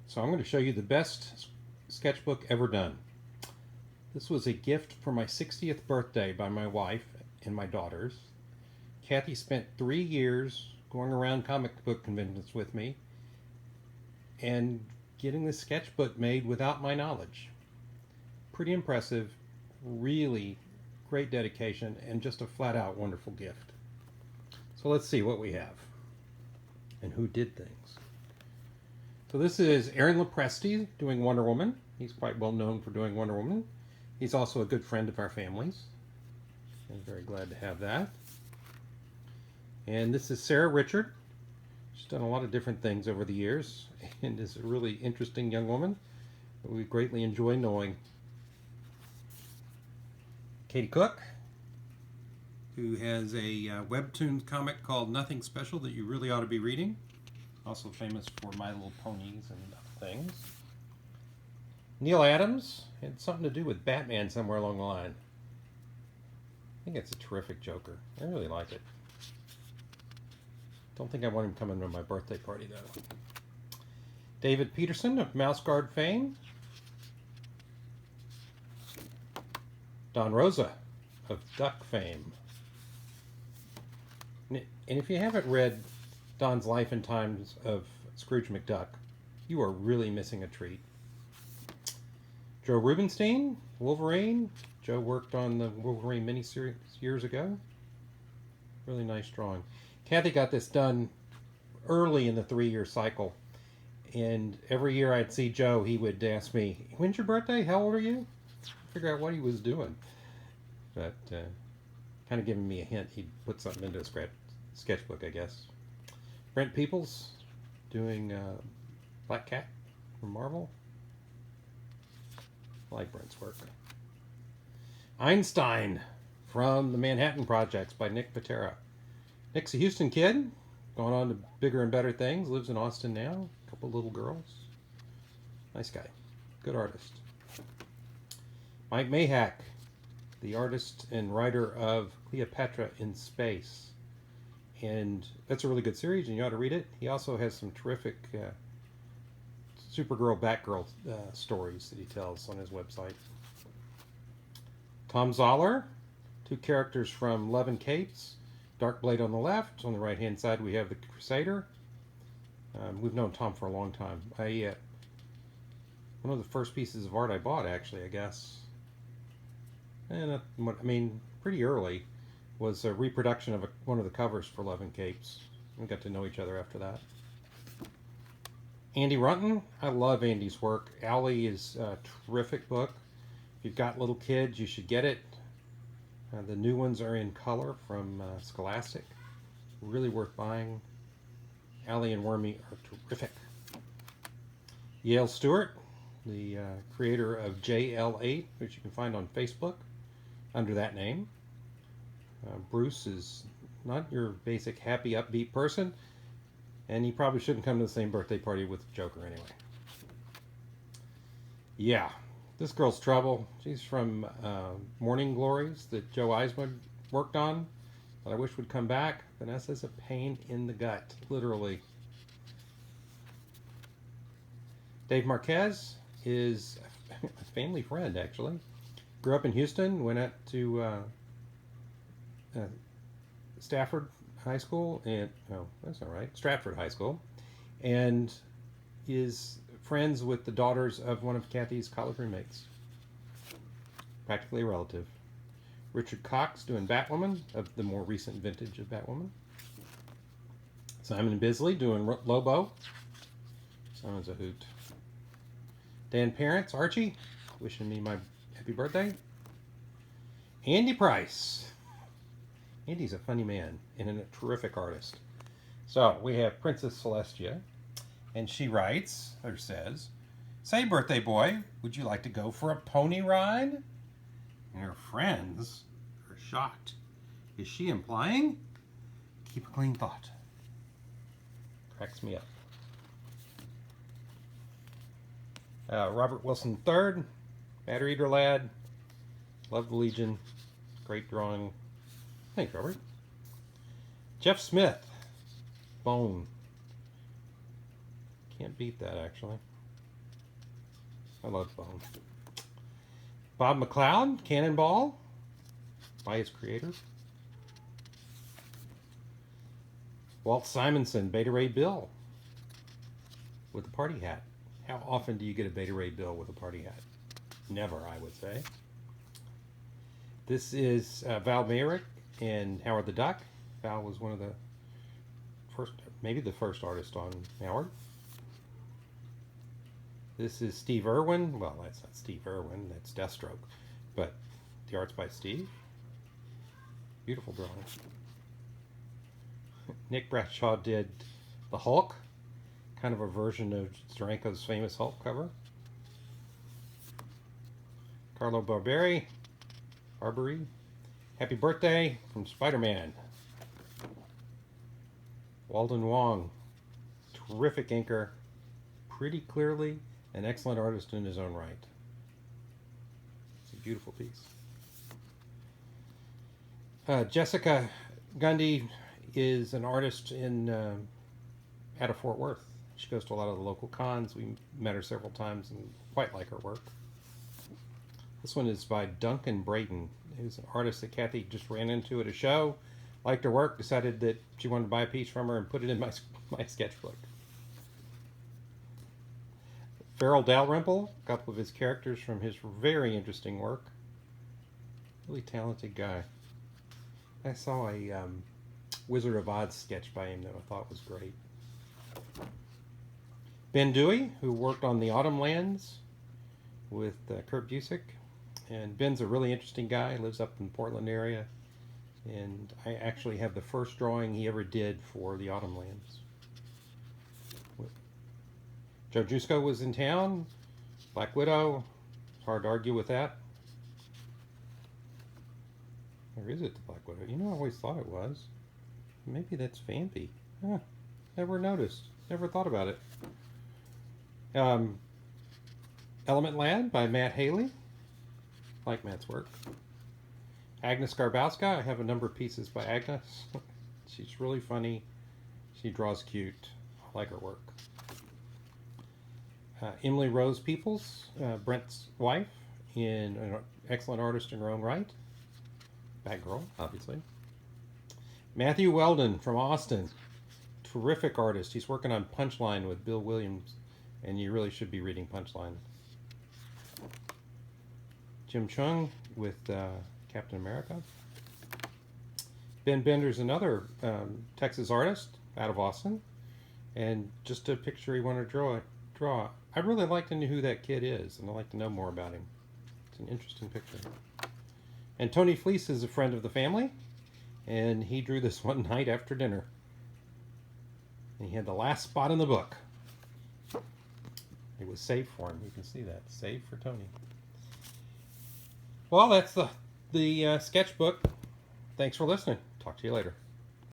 So I'm going to show you the best sketchbook ever done. This was a gift for my 60th birthday by my wife and my daughters. Kathy spent 3 years going around comic book conventions with me and getting this sketchbook made without my knowledge. Pretty impressive, really great dedication, and just a flat out wonderful gift. So let's see what we have and who did things. So this is Aaron Lopresti doing Wonder Woman. He's quite well known for doing Wonder Woman. He's also a good friend of our family's. I'm very glad to have that. And this is Sarah Richard. She's done a lot of different things over the years and is a really interesting young woman that we greatly enjoy knowing. Katie Cook, who has a webtoon comic called Nothing Special that you really ought to be reading. Also famous for My Little Ponies and other things. Neil Adams had something to do with Batman somewhere along the line. I think it's a terrific Joker. I really like it. Don't think I want him coming to my birthday party though. David Peterson of Mouse Guard fame. Don Rosa of Duck fame. And if you haven't read Don's Life and Times of Scrooge McDuck, you are really missing a treat. Joe Rubenstein, Wolverine. Joe worked on the Wolverine miniseries years ago. Really nice drawing. Kathy got this done early in the 3-year cycle. And every year I'd see Joe, he would ask me, "When's your birthday? How old are you?" Figure out what he was doing. But kind of giving me a hint. He'd put something into a sketchbook, I guess. Brent Peoples doing Black Cat from Marvel. I like Brent's work. Einstein from the Manhattan Projects by Nick Patera. Nick's a Houston kid, going on to bigger and better things. Lives in Austin now. A couple little girls. Nice guy. Good artist. Mike Mayhack, the artist and writer of Cleopatra in Space. And that's a really good series, and you ought to read it. He also has some terrific Supergirl, Batgirl stories that he tells on his website. Tom Zoller, 2 characters from Love and Capes. Dark Blade on the left. On the right-hand side, we have the Crusader. We've known Tom for a long time. One of the first pieces of art I bought, actually, I guess. And pretty early, was a reproduction of one of the covers for Love and Capes. We got to know each other after that. Andy Runton, I love Andy's work. Allie is a terrific book. If you've got little kids, you should get it. The new ones are in color from Scholastic. Really worth buying. Allie and Wormy are terrific. Yale Stewart, the creator of JL8, which you can find on Facebook under that name. Bruce is not your basic happy, upbeat person, and he probably shouldn't come to the same birthday party with Joker anyway. Yeah, this girl's trouble. She's from Morning Glories that Joe Eisman worked on, that I wish would come back. Vanessa's a pain in the gut, literally. Dave Marquez is a family friend, actually. Grew up in Houston, went out to Stafford High School, and Stratford High School, and is friends with the daughters of one of Kathy's college roommates. Practically a relative. Richard Cox doing Batwoman, of the more recent vintage of Batwoman. Simon Bisley doing Lobo. Simon's a hoot. Dan Parents, Archie, wishing me my happy birthday. Andy Price. Andy's a funny man and a terrific artist. So we have Princess Celestia, and she writes, or says, "Say, birthday boy, would you like to go for a pony ride?" And her friends are shocked. Is she implying? Keep a clean thought. Cracks me up. Robert Wilson III, Batter Eater Lad, Love the Legion, great drawing. Thanks, Robert. Jeff Smith, Bone. Can't beat that, actually. I love Bone. Bob McLeod, Cannonball, by his creator. Walt Simonson, Beta Ray Bill, with a party hat. How often do you get a Beta Ray Bill with a party hat? Never, I would say. This is Val Mayrick and Howard the Duck. Val was one of the first, maybe the first artist on Howard. This is Steve Irwin. Well, that's not Steve Irwin, that's Deathstroke. But the art's by Steve. Beautiful drawing. Nick Bradshaw did the Hulk, kind of a version of Steranko's famous Hulk cover. Carlo Barberi, Happy Birthday from Spider-Man. Walden Wong, terrific inker, pretty clearly an excellent artist in his own right. It's a beautiful piece. Jessica Gundy is an artist in out of Fort Worth. She goes to a lot of the local cons. We met her several times and quite like her work. This one is by Duncan Brayton, who's an artist that Kathy just ran into at a show, liked her work, decided that she wanted to buy a piece from her and put it in my sketchbook. Farrell Dalrymple, a couple of his characters from his very interesting work. Really talented guy. I saw a Wizard of Oz sketch by him that I thought was great. Ben Dewey, who worked on the Autumn Lands with Kurt Busiek. And Ben's a really interesting guy. He lives up in the Portland area. And I actually have the first drawing he ever did for the Autumn Lands. Joe Jusko was in town. Black Widow. It's hard to argue with that. Or is it the Black Widow? You know, I always thought it was. Maybe that's Vampy. Huh. Never noticed. Never thought about it. Element Lad by Matt Haley. Like Matt's work. Agnes Garbowska. I have a number of pieces by Agnes. She's really funny. She draws cute. I like her work. Emily Rose Peoples, Brent's wife, and an excellent artist in her own right. Batgirl, obviously. Matthew Weldon from Austin. Terrific artist. He's working on Punchline with Bill Williams, and you really should be reading Punchline. Jim Chung with Captain America. Ben Bender's another Texas artist out of Austin, and just a picture he wanted to draw. I'd really like to know who that kid is, and I'd like to know more about him. It's an interesting picture. And Tony Fleece is a friend of the family, and he drew this one night after dinner. And he had the last spot in the book. It was saved for him. You can see that. Saved for Tony. Well, that's the sketchbook. Thanks for listening. Talk to you later.